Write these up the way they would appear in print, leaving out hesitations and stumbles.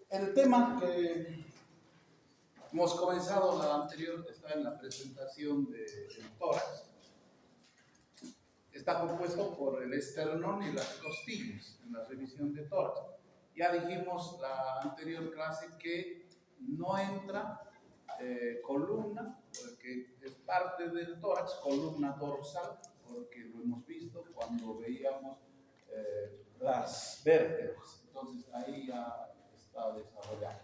El tema que hemos comenzado la anterior está en la presentación del tórax. Está compuesto por el esternón y las costillas en la revisión de tórax. Ya dijimos la anterior clase que no entra columna, porque es parte del tórax, columna dorsal, porque lo hemos visto cuando veíamos las vértebras. Entonces ahí ya está desarrollado.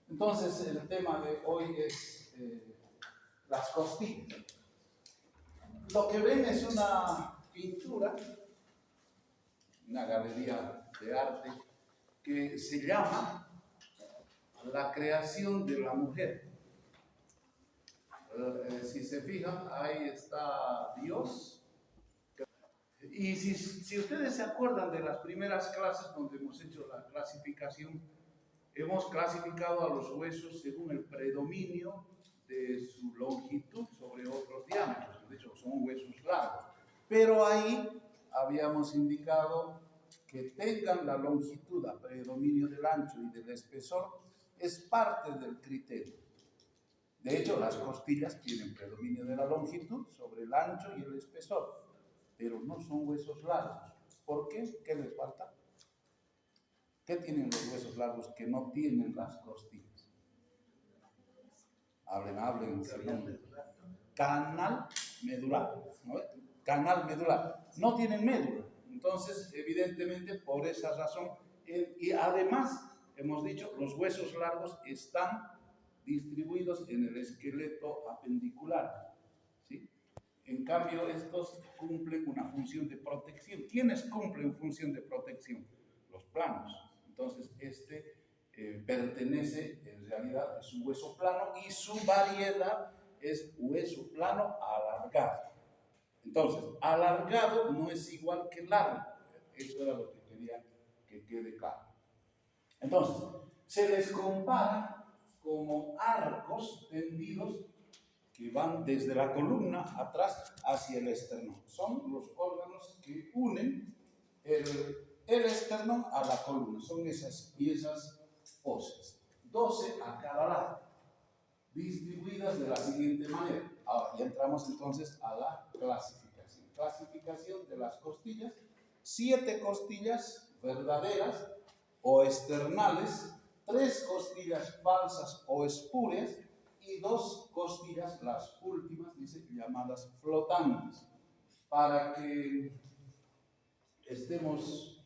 Entonces el tema de hoy es las costillas. Lo que ven es una pintura, una galería de arte que se llama La creación de la mujer. Si se fijan, ahí está Dios. Y si ustedes se acuerdan de las primeras clases donde hemos hecho la clasificación, hemos clasificado a los huesos según el predominio de su longitud sobre otros diámetros. De hecho, son huesos largos. Pero ahí habíamos indicado que tengan la longitud a predominio del ancho y del espesor es parte del criterio. De hecho, las costillas tienen predominio de la longitud sobre el ancho y el espesor, pero no son huesos largos. ¿Por qué? ¿Qué les falta? ¿Qué tienen los huesos largos que no tienen las costillas? Hablen. Canal medular, ¿no? Canal medular. No tienen médula. Entonces, evidentemente, por esa razón, y además, hemos dicho, los huesos largos están distribuidos en el esqueleto apendicular, ¿sí? En cambio, estos cumplen una función de protección. ¿Quiénes cumplen función de protección? Los planos. Entonces, pertenece, en realidad, es un hueso plano y su variedad es hueso plano alargado. Entonces, alargado no es igual que largo. Eso era lo que quería que quede claro. Entonces, se les compara como arcos tendidos que van desde la columna atrás hacia el esternón. Son los órganos que unen el esternón a la columna. Son esas piezas óseas. 12 a cada lado, distribuidas de la siguiente manera. Ahora, ya entramos entonces a la clasificación. Clasificación de las costillas. 7 costillas verdaderas o externales, 3 costillas falsas o espurias y 2 costillas, las últimas, dice, llamadas flotantes, para que estemos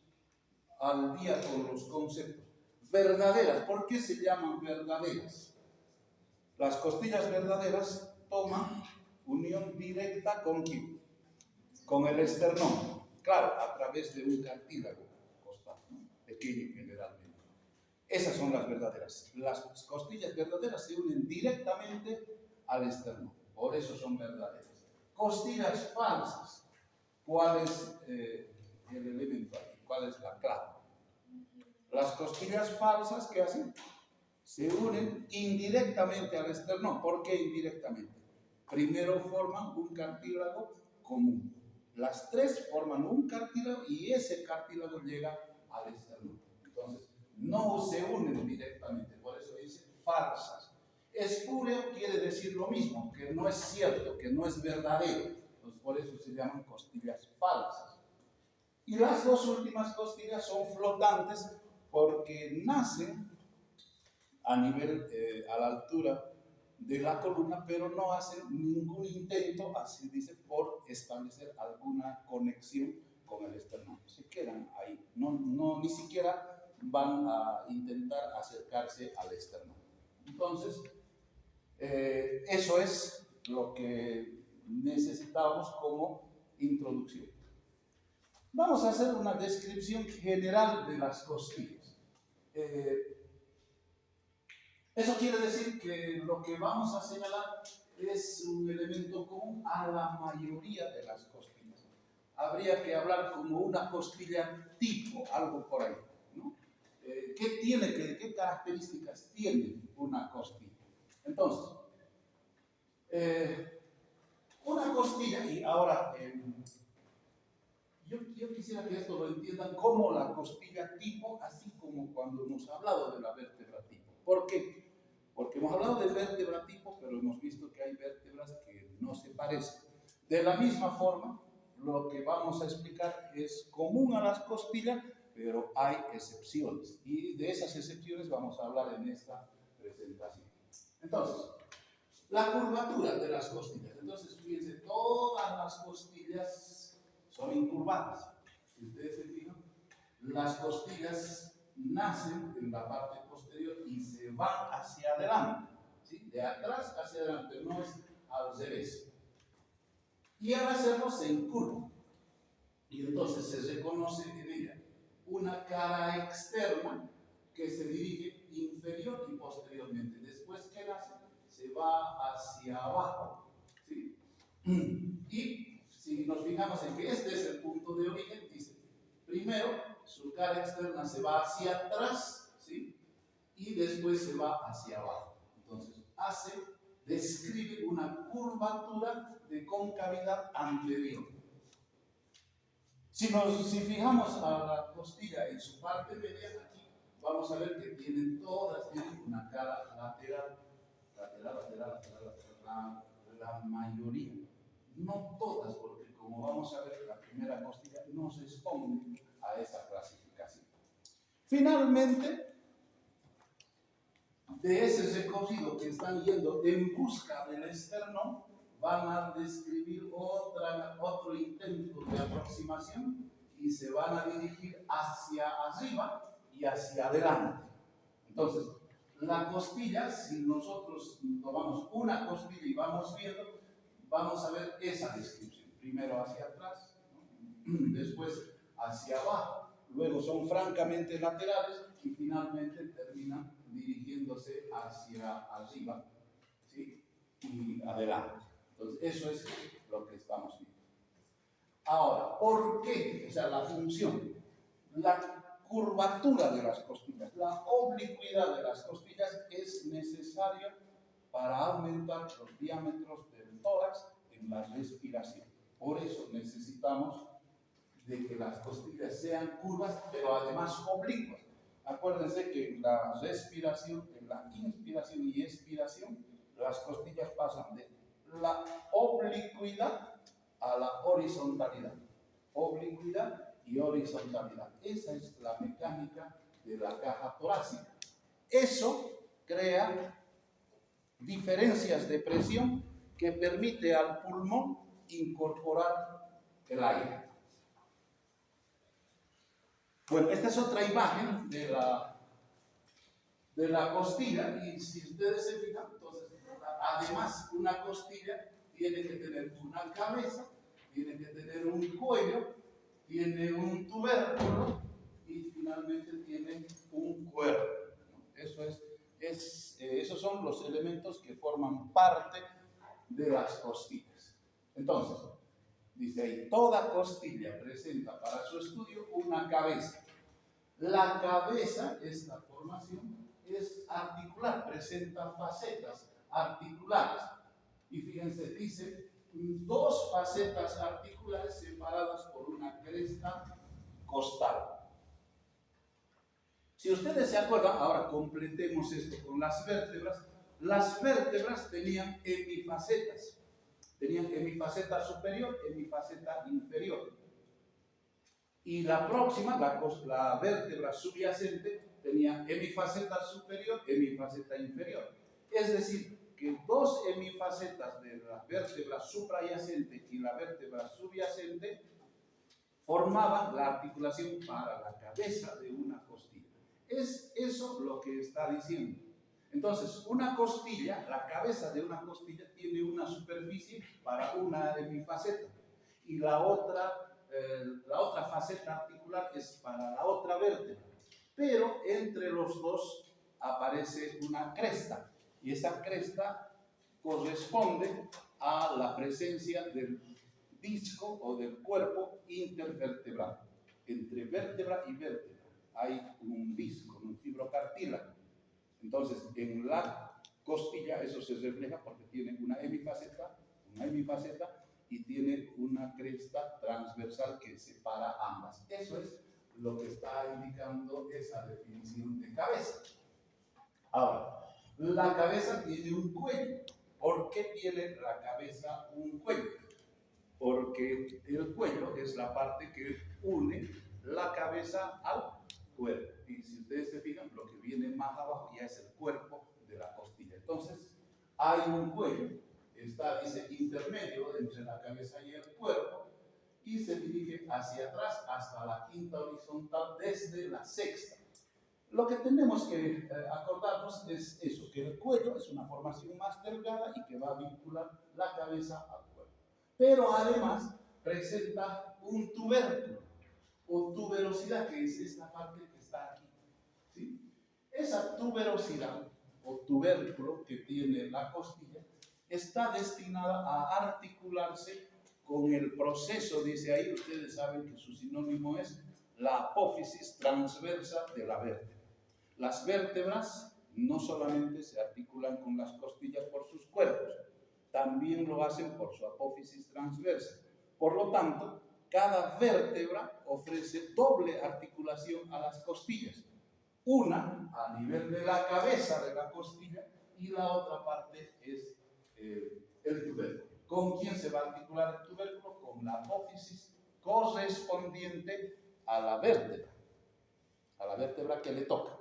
al día con los conceptos. Verdaderas, ¿por qué se llaman verdaderas? Las costillas verdaderas toman unión directa ¿con quién? Con el esternón, claro, a través de un cartílago costal, ¿no? Pequeño generalmente. Esas son las verdaderas. Las costillas verdaderas se unen directamente al esternón, por eso son verdaderas. Costillas falsas, ¿cuál es el elemento aquí? ¿Cuál es la clave? Las costillas falsas, ¿qué hacen? Se unen indirectamente al esternón. ¿Por qué indirectamente? Primero forman un cartílago común. Las 3 forman un cartílago y ese cartílago llega al esternón. Entonces, no se unen directamente, por eso dice falsas. Espurio quiere decir lo mismo, que no es cierto, que no es verdadero. Entonces, por eso se llaman costillas falsas. Y las 2 últimas costillas son flotantes porque nacen a nivel, a la altura de la columna, pero no hacen ningún intento, así dice, por establecer alguna conexión con el esternón. Se quedan ahí, ni siquiera van a intentar acercarse al esternón. Entonces, eso es lo que necesitamos como introducción. Vamos a hacer una descripción general de las costillas. Eso quiere decir que lo que vamos a señalar es un elemento común a la mayoría de las costillas. Habría que hablar como una costilla tipo, algo por ahí, ¿no? ¿Qué características tiene una costilla? Entonces, una costilla, y ahora yo quisiera que esto lo entiendan como la costilla tipo, así como como cuando hemos hablado de la vértebra tipo. ¿Por qué? Porque hemos hablado de vértebra tipo, pero hemos visto que hay vértebras que no se parecen. De la misma forma, lo que vamos a explicar es común a las costillas, pero hay excepciones. Y de esas excepciones vamos a hablar en esta presentación. Entonces, la curvatura de las costillas. Entonces, fíjense, todas las costillas son incurvadas. Si ustedes se fijan, las costillas nacen en la parte posterior y se van hacia adelante, ¿sí? De atrás hacia adelante, no es al revés. Y al hacerlo se encurva. Y entonces se reconoce en ella una cara externa que se dirige inferior y posteriormente. Después que nace, se va hacia abajo, ¿sí? Y si nos fijamos en que este es el punto de origen, dice, primero su cara externa se va hacia atrás, ¿sí? Y después se va hacia abajo. Entonces, describe una curvatura de concavidad anterior. Si fijamos a la costilla en su parte media, aquí vamos a ver que tienen una cara lateral, la mayoría. No todas, porque como vamos a ver, la primera costilla no se responde a esa clasificación. Finalmente, de ese recorrido que están yendo en busca del esternón, van a describir otro intento de aproximación y se van a dirigir hacia arriba y hacia adelante. Entonces, la costilla, si nosotros tomamos una costilla y vamos viendo, vamos a ver esa descripción. Primero hacia atrás, ¿no? Después hacia abajo, luego son francamente laterales y finalmente terminan dirigiéndose hacia arriba, ¿sí? Y adelante. Entonces, eso es lo que estamos viendo. Ahora, ¿por qué? O sea, la función, la curvatura de las costillas, la oblicuidad de las costillas es necesaria para aumentar los diámetros del tórax en la respiración. Por eso necesitamos de que las costillas sean curvas, pero además oblicuas. Acuérdense que en la respiración, en la inspiración y expiración, las costillas pasan de la oblicuidad a la horizontalidad. Oblicuidad y horizontalidad. Esa es la mecánica de la caja torácica. Eso crea diferencias de presión que permite al pulmón incorporar el aire. Bueno, esta es otra imagen de la costilla, y si ustedes se fijan, entonces, además, una costilla tiene que tener una cabeza, tiene que tener un cuello, tiene un tubérculo y finalmente tiene un cuerpo. Esos son los elementos que forman parte de las costillas. Entonces, dice ahí, toda costilla presenta para su estudio una cabeza. La cabeza, esta formación, es articular, presenta facetas articulares. Y fíjense, dice, dos facetas articulares separadas por una cresta costal. Si ustedes se acuerdan, ahora completemos esto con las vértebras. Las vértebras tenían hemifacetas. Tenían hemifaceta superior, hemifaceta inferior. Y la próxima, la vértebra subyacente, tenía hemifaceta superior, hemifaceta inferior. Es decir, que dos hemifacetas de la vértebra suprayacente y la vértebra subyacente formaban la articulación para la cabeza de una costilla. Es eso lo que está diciendo. Entonces, una costilla, la cabeza de una costilla tiene una superficie para una hemifaceta y la otra faceta articular es para la otra vértebra. Pero entre los dos aparece una cresta y esa cresta corresponde a la presencia del disco o del cuerpo intervertebral. Entre vértebra y vértebra hay un disco, un fibrocartílago. Entonces, en la costilla eso se refleja porque tiene una hemifaceta y tiene una cresta transversal que separa ambas. Eso es lo que está indicando esa definición de cabeza. Ahora, la cabeza tiene un cuello. ¿Por qué tiene la cabeza un cuello? Porque el cuello es la parte que une la cabeza al cuerpo. Y si ustedes se fijan, lo que viene más abajo ya es el cuerpo de la costilla. Entonces, hay un cuello, dice, intermedio entre la cabeza y el cuerpo, y se dirige hacia atrás hasta la quinta horizontal desde la sexta. Lo que tenemos que acordarnos es eso, que el cuello es una formación más delgada y que va a vincular la cabeza al cuerpo. Pero además presenta un tubérculo o tuberosidad, que es esta parte que está aquí. ¿Sí? Esa tuberosidad o tubérculo que tiene la costilla está destinada a articularse con el proceso, dice ahí, ustedes saben que su sinónimo es la apófisis transversa de la vértebra. Las vértebras no solamente se articulan con las costillas por sus cuerpos, también lo hacen por su apófisis transversa. Por lo tanto, cada vértebra ofrece doble articulación a las costillas. Una a nivel de la cabeza de la costilla y la otra parte es el tubérculo. ¿Con quién se va a articular el tubérculo? Con la apófisis correspondiente a la vértebra que le toca.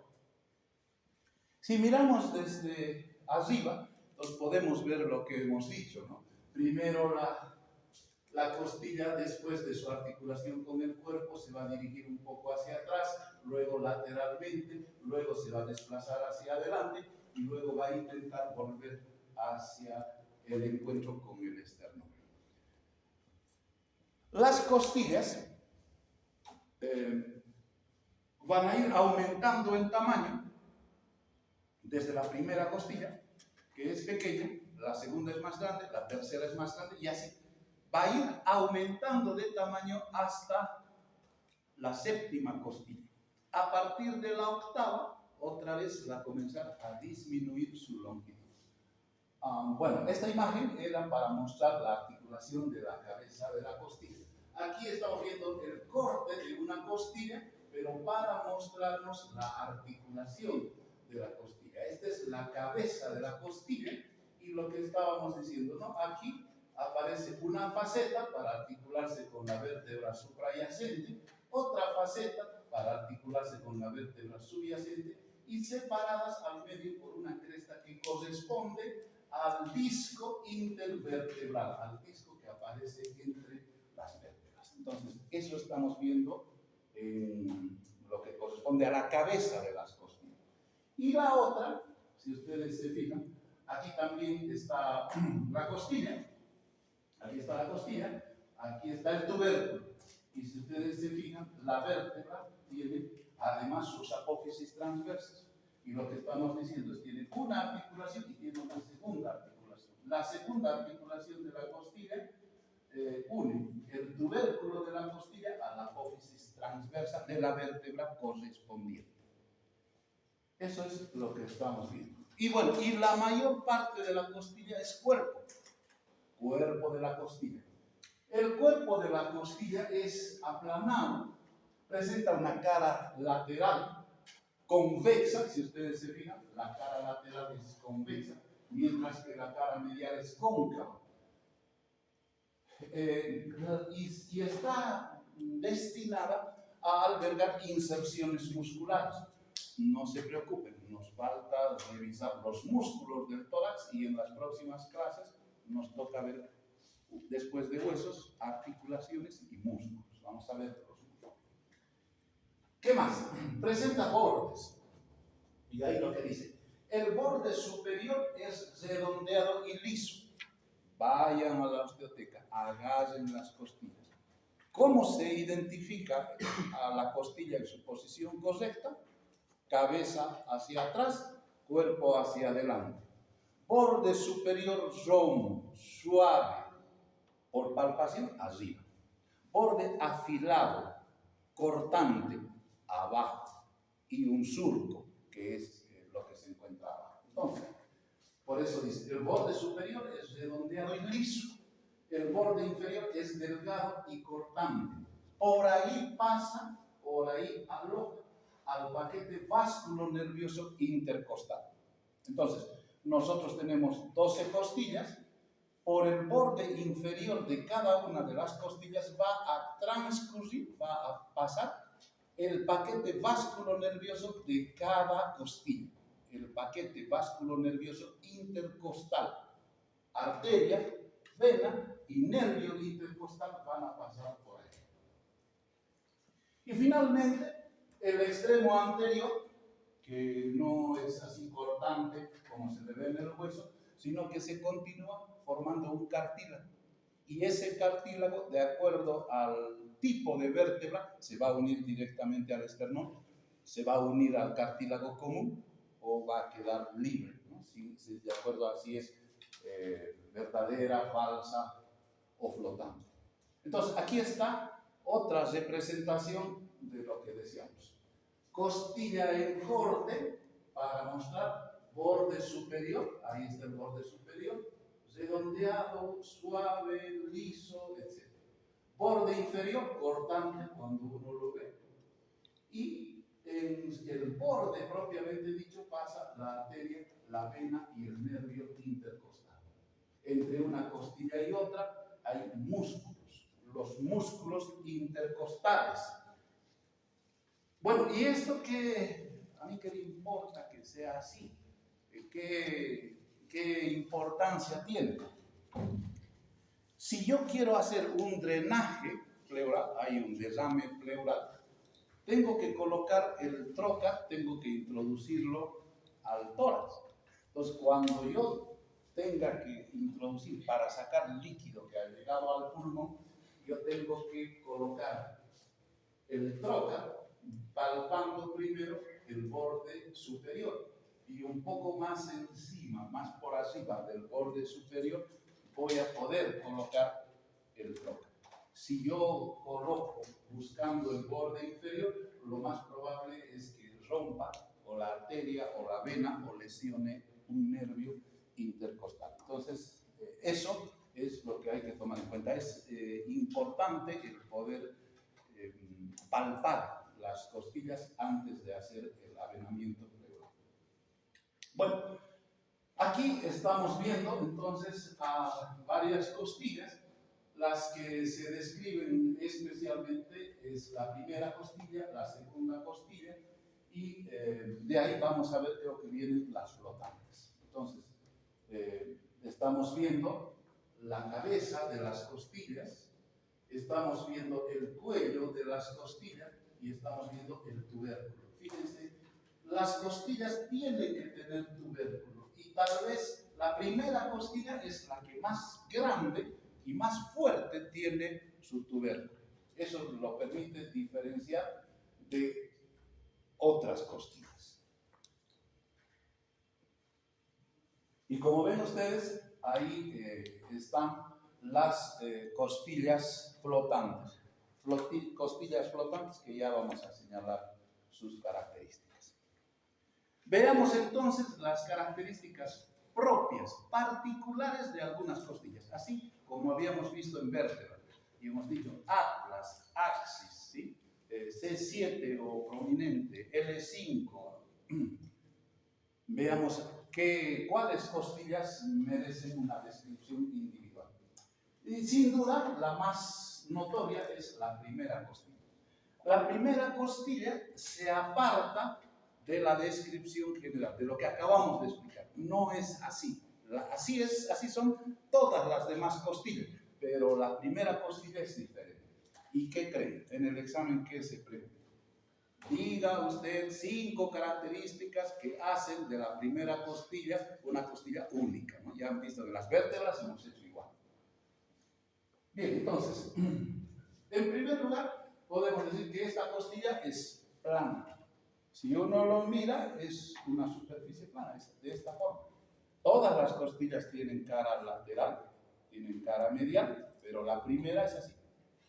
Si miramos desde arriba, nos podemos ver lo que hemos dicho, ¿no? Primero la costilla, después de su articulación con el cuerpo, se va a dirigir un poco hacia atrás, luego lateralmente, luego se va a desplazar hacia adelante y luego va a intentar volver hacia el encuentro con el esternón. Las costillas van a ir aumentando en tamaño desde la primera costilla, que es pequeña, la segunda es más grande, la tercera es más grande y así. Va a ir aumentando de tamaño hasta la séptima costilla. A partir de la octava, otra vez va a comenzar a disminuir su longitud. Bueno, esta imagen era para mostrar la articulación de la cabeza de la costilla. Aquí estamos viendo el corte de una costilla, pero para mostrarnos la articulación de la costilla. Esta es la cabeza de la costilla y lo que estábamos diciendo, ¿no? Aquí aparece una faceta para articularse con la vértebra suprayacente, otra faceta para articularse con la vértebra subyacente y separadas al medio por una cresta que corresponde al disco intervertebral, al disco que aparece entre las vértebras. Entonces, eso estamos viendo en lo que corresponde a la cabeza de las costillas. Y la otra, si ustedes se fijan, aquí también está la costilla. Aquí está la costilla, aquí está el tubérculo. Y si ustedes se fijan, la vértebra tiene además sus apófisis transversas. Y lo que estamos diciendo es que tiene una articulación y tiene una segunda articulación. La segunda articulación de la costilla une el tubérculo de la costilla a la apófisis transversa de la vértebra correspondiente. Eso es lo que estamos viendo. Y bueno, y la mayor parte de la costilla es cuerpo de la costilla. El cuerpo de la costilla es aplanado, presenta una cara lateral convexa, si ustedes se fijan, la cara lateral es convexa, mientras que la cara medial es cóncava. Y está destinada a albergar inserciones musculares. No se preocupen, nos falta revisar los músculos del tórax y en las próximas clases nos toca ver, después de huesos, articulaciones y músculos. Vamos a ver los músculos. ¿Qué más? Presenta bordes. Y ahí lo que dice. El borde superior es redondeado y liso. Vayan a la osteoteca, agarren las costillas. ¿Cómo se identifica a la costilla en su posición correcta? Cabeza hacia atrás, cuerpo hacia adelante. Borde superior romo, suave, por palpación arriba. Borde afilado, cortante, abajo. Y un surco, que es lo que se encuentra abajo. Entonces, por eso dice, el borde superior es redondeado y liso. El borde inferior es delgado y cortante. Por ahí pasa o por ahí aloja al paquete vasculo nervioso intercostal. Entonces, nosotros tenemos 12 costillas. Por el borde inferior de cada una de las costillas va a transcurrir, va a pasar el paquete vasculo nervioso de cada costilla. El paquete vasculo nervioso intercostal. Arteria, vena y nervio intercostal van a pasar por ahí. Y finalmente, el extremo anterior, que no es así cortante como se le ve en el hueso, sino que se continúa formando un cartílago. Y ese cartílago, de acuerdo al tipo de vértebra, se va a unir directamente al esternón, se va a unir al cartílago común o va a quedar libre, ¿no? Si de acuerdo a si es verdadera, falsa o flotante. Entonces, aquí está otra representación de lo que decíamos. Costilla en corte para mostrar borde superior, ahí está el borde superior, redondeado, suave, liso, etc. Borde inferior, cortante, cuando uno lo ve. Y en el borde propiamente dicho pasa la arteria, la vena y el nervio intercostal. Entre una costilla y otra hay músculos, los músculos intercostales. Bueno, ¿y esto qué? A mí qué le importa que sea así? ¿Qué importancia tiene? Si yo quiero hacer un drenaje pleural, hay un derrame pleural, tengo que colocar el trocar, tengo que introducirlo al tórax. Entonces, cuando yo tenga que introducir para sacar líquido que ha llegado al pulmón, yo tengo que colocar el trocar palpando primero el borde superior y un poco más encima, más por arriba del borde superior, voy a poder colocar el trocar. Si yo coloco buscando el borde inferior, lo más probable es que rompa o la arteria o la vena o lesione un nervio intercostal. Entonces, eso es lo que hay que tomar en cuenta. Es importante el poder palpar las costillas antes de hacer el avenamiento pleural. Bueno, aquí estamos viendo entonces a varias costillas. Las que se describen especialmente es la primera costilla, la segunda costilla y de ahí vamos a ver, creo que vienen las flotantes. Entonces, estamos viendo la cabeza de las costillas, estamos viendo el cuello de las costillas y estamos viendo el tubérculo. Fíjense, las costillas tienen que tener tubérculo y tal vez la primera costilla es la que más grande y más fuerte tiene su tubérculo. Eso lo permite diferenciar de otras costillas. Y como ven ustedes, ahí están las costillas flotantes. Costillas flotantes que ya vamos a señalar sus características. Veamos entonces las características propias, particulares de algunas costillas, así como habíamos visto en vértebra. Y hemos dicho atlas, axis, ¿sí? C7 o prominente, L5. Veamos cuáles costillas merecen una descripción individual. Y sin duda, la más notoria es la primera costilla. La primera costilla se aparta de la descripción general, de lo que acabamos de explicar. No es así. Así son todas las demás costillas, pero la primera costilla es diferente. ¿Y qué creen? En el examen, ¿qué se pregunta? Diga usted 5 características que hacen de la primera costilla una costilla única, ¿no? Ya han visto de las vértebras, hemos hecho igual. Bien, entonces, en primer lugar, podemos decir que esta costilla es plana. Si uno lo mira, es una superficie plana, es de esta forma. Todas las costillas tienen cara lateral, tienen cara medial, pero la primera es así.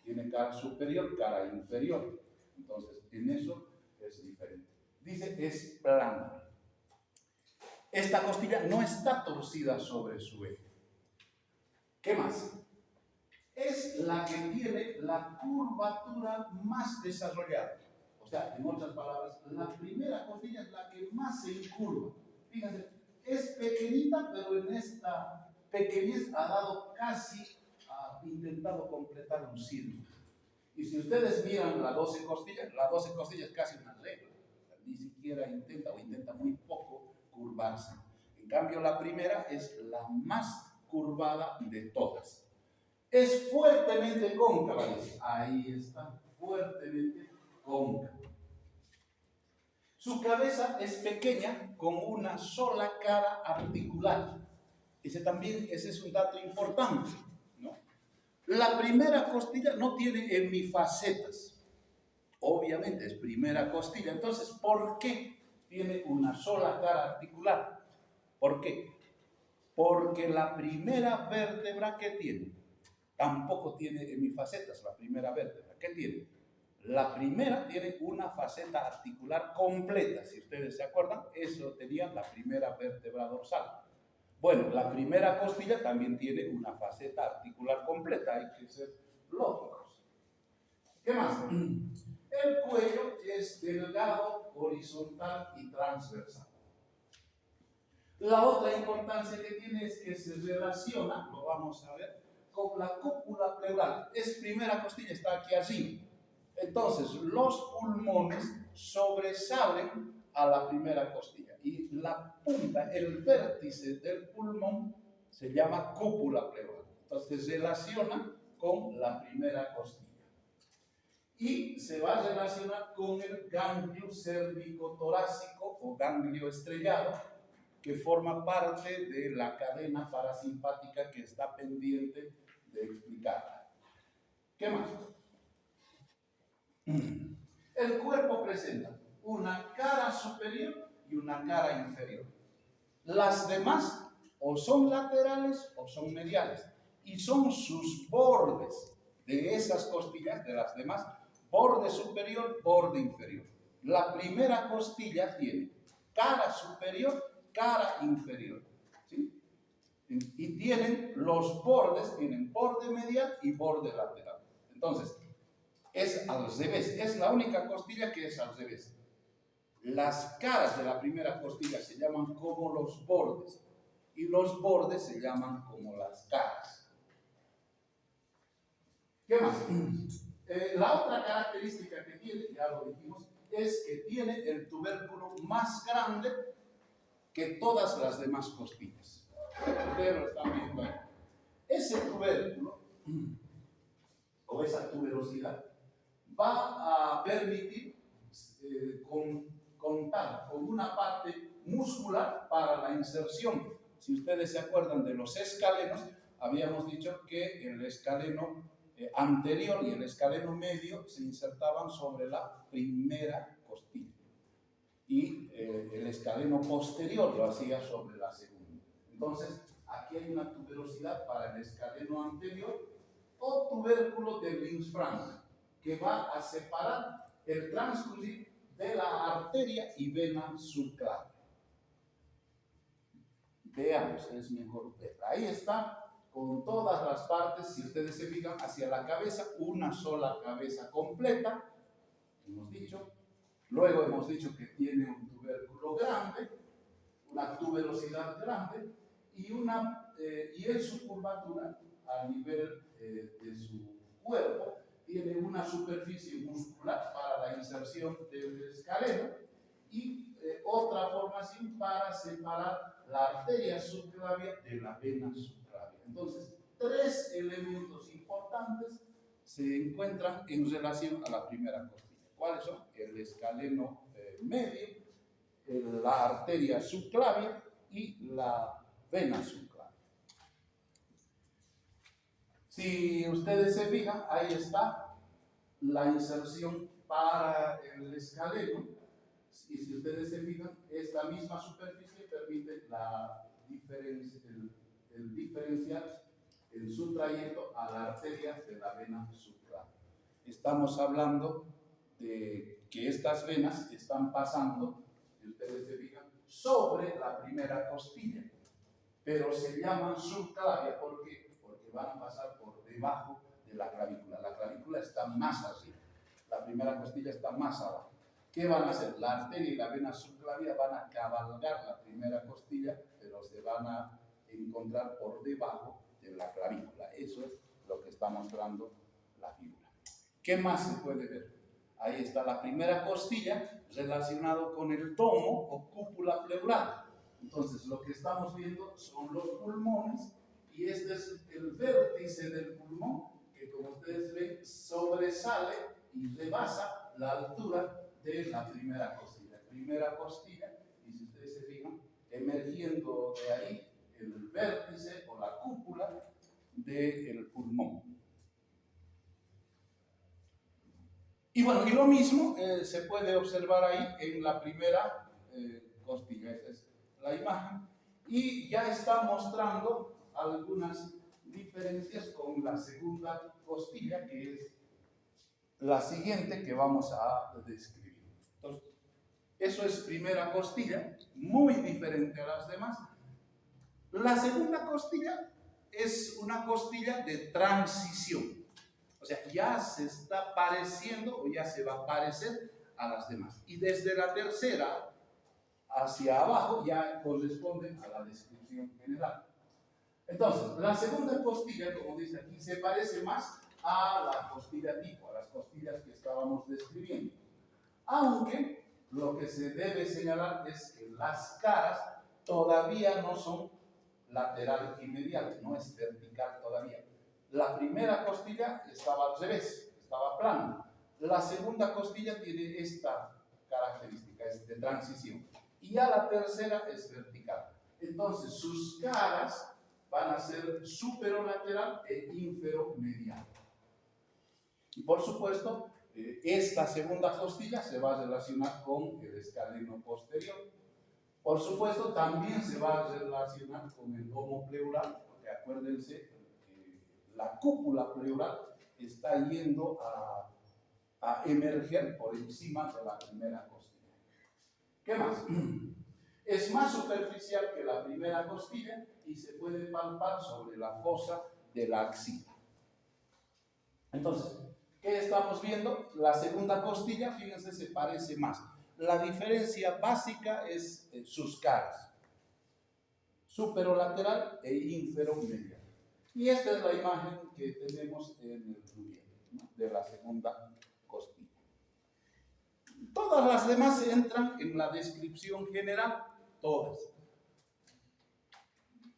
Tiene cara superior, cara inferior. Entonces, en eso es diferente. Dice, es plana. Esta costilla no está torcida sobre su eje. ¿Qué más? Es la que tiene la curvatura más desarrollada. O sea, en otras palabras, la primera costilla es la que más se encurva. Fíjense, es pequeñita, pero en esta pequeñez ha dado casi, ha intentado completar un círculo. Y si ustedes miran la 12 costillas es casi una regla. Ni siquiera intenta o intenta muy poco curvarse. En cambio, la primera es la más curvada de todas. Es fuertemente cóncava, dice. Ahí está, fuertemente cóncava. Su cabeza es pequeña con una sola cara articular. Ese es un dato importante, ¿no? La primera costilla no tiene hemifacetas. Obviamente es primera costilla. Entonces, ¿por qué tiene una sola cara articular? ¿Por qué? Porque la primera vértebra que tiene tampoco tiene hemifacetas, la primera vértebra. ¿Qué tiene? La primera tiene una faceta articular completa. Si ustedes se acuerdan, eso tenía la primera vértebra dorsal. Bueno, la primera costilla también tiene una faceta articular completa, hay que ser lógicos. ¿Qué más? El cuello es delgado, horizontal y transversal. La otra importancia que tiene es que se relaciona, lo vamos a ver, con la cúpula pleural. Es primera costilla, está aquí arriba. Entonces, los pulmones sobresalen a la primera costilla y la punta, el vértice del pulmón se llama cúpula pleural. Entonces, se relaciona con la primera costilla. Y se va a relacionar con el ganglio cérvico-torácico o ganglio estrellado, que forma parte de la cadena parasimpática que está pendiente de explicar. ¿Qué más? El cuerpo presenta una cara superior y una cara inferior. Las demás o son laterales o son mediales. Y son sus bordes de esas costillas, de las demás, borde superior, borde inferior. La primera costilla tiene cara superior, cara inferior. ¿Sí? Y tienen los bordes, tienen borde medial y borde lateral. Entonces, es al revés, es la única costilla que es al revés. Las caras de la primera costilla se llaman como los bordes y los bordes se llaman como las caras. ¿Qué más? La otra característica que tiene, ya lo dijimos, es que tiene el tubérculo más grande que todas las demás costillas. Ustedes lo están viendo ahí. Ese tubérculo, o esa tuberosidad, va a permitir contar con una parte muscular para la inserción. Si ustedes se acuerdan de los escalenos, habíamos dicho que el escaleno anterior y el escaleno medio se insertaban sobre la primera costilla y el escaleno posterior lo hacía sobre la segunda. Entonces, aquí hay una tuberosidad para el escaleno anterior o tubérculo de Linz-Frank, que va a separar el transcurrir de la arteria y vena subclavia. Veamos, es mejor ver. Ahí está, con todas las partes, si ustedes se fijan, hacia la cabeza, una sola cabeza completa, hemos dicho. Luego hemos dicho que tiene un tubérculo grande, una tuberosidad grande, y en su curvatura, a nivel de su cuerpo, tiene una superficie muscular para la inserción del escaleno y otra formación para separar la arteria subclavia de la vena subclavia. Entonces, tres elementos importantes se encuentran en relación a la primera costilla. ¿Cuáles son? El escaleno medio, la arteria subclavia y la vena subclavia. Si ustedes se fijan, ahí está la inserción para el escaleno. Y si ustedes se fijan, esta misma superficie permite el diferenciar en su trayecto a la arteria de la vena subclavia. Estamos hablando de que estas venas están pasando, si ustedes se fijan, sobre la primera costilla, pero se llaman subclavia porque van a pasar por debajo de la clavícula. La clavícula está más arriba, la primera costilla está más abajo. ¿Qué van a hacer? La arteria y la vena subclavia van a cabalgar la primera costilla, pero se van a encontrar por debajo de la clavícula. Eso es lo que está mostrando la figura. ¿Qué más se puede ver? Ahí está la primera costilla relacionado con el tomo o cúpula pleural. Entonces, lo que estamos viendo son los pulmones y este es el vértice del pulmón que, como ustedes ven, sobresale y rebasa la altura de la primera costilla. Primera costilla, y si ustedes se fijan, emergiendo de ahí el vértice o la cúpula del pulmón. Y bueno, y lo mismo se puede observar ahí en la primera costilla. Esa es la imagen. Y ya está mostrando algunas diferencias con la segunda costilla, que es la siguiente que vamos a describir. Entonces, eso es primera costilla, muy diferente a las demás. La segunda costilla es una costilla de transición. O sea, ya se está pareciendo o ya se va a parecer a las demás. Y desde la tercera hacia abajo ya corresponde a la descripción general. Entonces, la segunda costilla, como dice aquí, se parece más a la costilla tipo, a las costillas que estábamos describiendo. Aunque lo que se debe señalar es que las caras todavía no son lateral y medial, no es vertical todavía. La primera costilla estaba al revés, estaba plana. La segunda costilla tiene esta característica, es de transición. Y ya la tercera es vertical. Entonces, sus caras van a ser superolateral e inferomedial. Y por supuesto, esta segunda costilla se va a relacionar con el escaleno posterior. Por supuesto, también se va a relacionar con el domo pleural, porque acuérdense que la cúpula pleural está yendo a emerger por encima de la primera costilla. ¿Qué más? Es más superficial que la primera costilla y se puede palpar sobre la fosa de la axila. Entonces, ¿qué estamos viendo? La segunda costilla, fíjense, se parece más. La diferencia básica es sus caras, superolateral e inferomedial. Y esta es la imagen que tenemos en el Dubiel, ¿no? De la segunda costilla. Todas las demás entran en la descripción general, todas.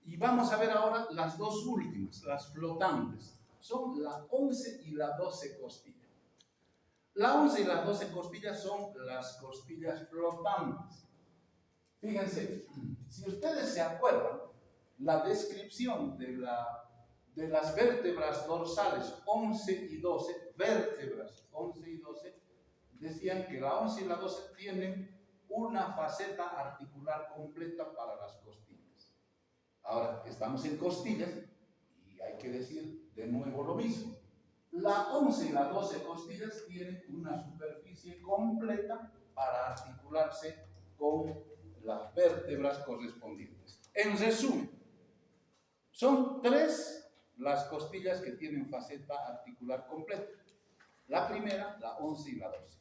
Y vamos a ver ahora las dos últimas, las flotantes. Son la 11 y la 12 costillas. La 11 y las 12 costillas son las costillas flotantes. Fíjense, si ustedes se acuerdan, la descripción de las vértebras dorsales 11 y 12, vértebras 11 y 12, decían que la 11 y la 12 tienen una faceta articular completa para las costillas. Ahora, estamos en costillas y hay que decir de nuevo lo mismo. La 11 y la 12 costillas tienen una superficie completa para articularse con las vértebras correspondientes. En resumen, son tres las costillas que tienen faceta articular completa. La primera, la 11 y la 12.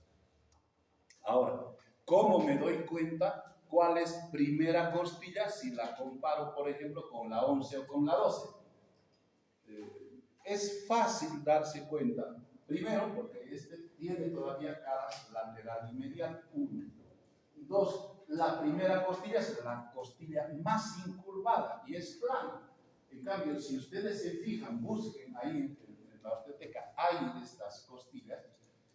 Ahora, ¿cómo me doy cuenta cuál es primera costilla si la comparo, por ejemplo, con la 11 o con la 12? Es fácil darse cuenta. Primero, porque este tiene todavía caras lateral y medial. 1. 2. La primera costilla es la costilla más incurvada y es plana. En cambio, si ustedes se fijan, busquen ahí en la osteoteca, hay estas costillas.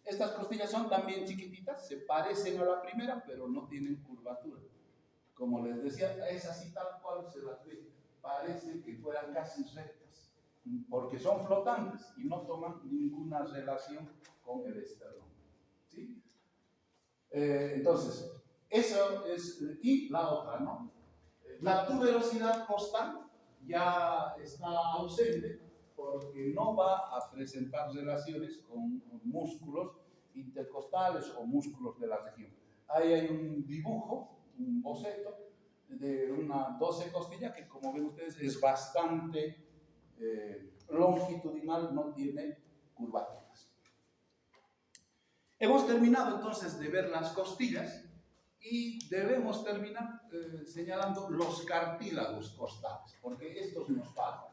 Estas costillas son también chiquititas, se parecen a la primera, pero no tienen curvatura. Como les decía, es así tal cual se las ve. Parece que fueran casi rectas, porque son flotantes y no toman ninguna relación con el esternón. ¿Sí? Entonces, eso es, y la otra, ¿no? La tuberosidad costal ya está ausente porque no va a presentar relaciones con músculos intercostales o músculos de la región. Ahí hay un dibujo, un boceto de una 12 costilla que, como ven ustedes, es bastante longitudinal, no tiene curvaturas. Hemos terminado entonces de ver las costillas y debemos terminar señalando los cartílagos costales, porque estos nos faltan.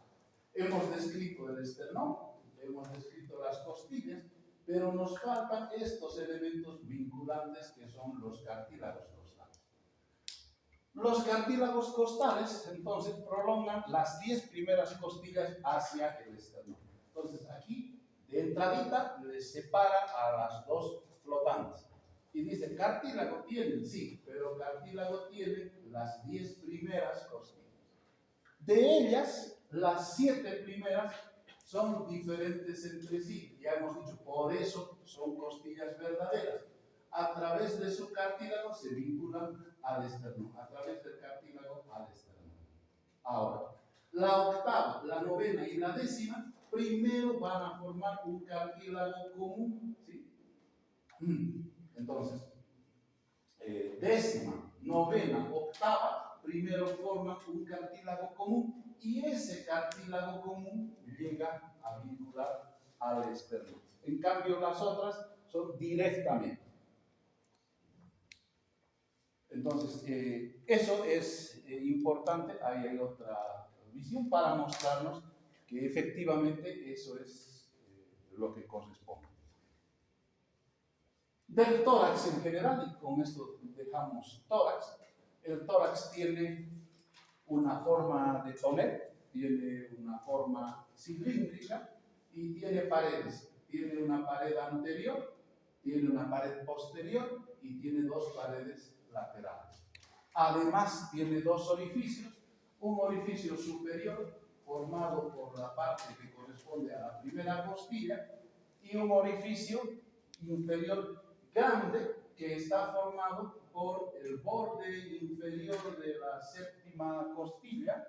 Hemos descrito el esternón, hemos descrito las costillas, pero nos faltan estos elementos vinculantes que son los cartílagos costales. Los cartílagos costales, entonces, prolongan las 10 primeras costillas hacia el esternón. Entonces, aquí, de entradita, les separa a las dos flotantes. Y dice, cartílago tienen, sí, pero cartílago tiene las 10 primeras costillas. De ellas, las 7 primeras son diferentes entre sí. Ya hemos dicho, por eso son costillas verdaderas. A través de su cartílago se vinculan al esternón, a través del cartílago al esternón. Ahora, la octava, la novena y la décima, primero van a formar un cartílago común, ¿sí? Entonces, décima, novena, octava, primero forman un cartílago común y ese cartílago común llega a vincular al esternón. En cambio, las otras son directamente. Entonces, eso es importante. Ahí hay otra visión para mostrarnos que efectivamente eso es lo que corresponde. Del tórax en general, y con esto dejamos tórax, el tórax tiene una forma de tonel, tiene una forma cilíndrica y tiene paredes. Tiene una pared anterior, tiene una pared posterior y tiene dos paredes laterales. Además, tiene dos orificios, un orificio superior formado por la parte que corresponde a la primera costilla y un orificio inferior grande que está formado por el borde inferior de la séptima costilla,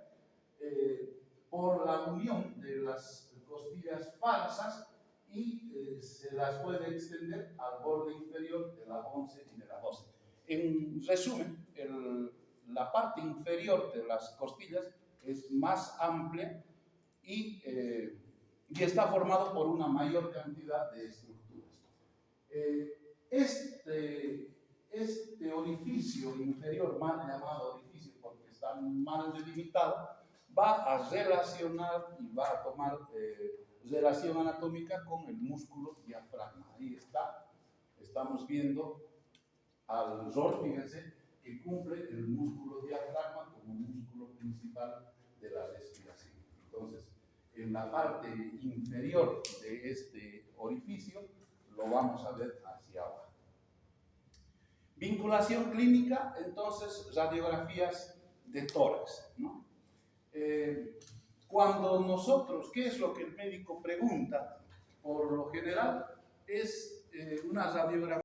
por la unión de las costillas falsas y se las puede extender al borde inferior de la 11 y de la 12. En resumen, la parte inferior de las costillas es más amplia y está formado por una mayor cantidad de estructuras. Este orificio inferior, mal llamado orificio porque está mal delimitado, va a relacionar y va a tomar relación anatómica con el músculo diafragma. Ahí está, estamos viendo al rol, fíjense, que cumple el músculo diafragma como músculo principal de la respiración. Entonces, en la parte inferior de este orificio lo vamos a ver hacia abajo. Vinculación clínica, entonces, radiografías de tórax, ¿no? Cuando nosotros, ¿qué es lo que el médico pregunta? Por lo general, es una radiografía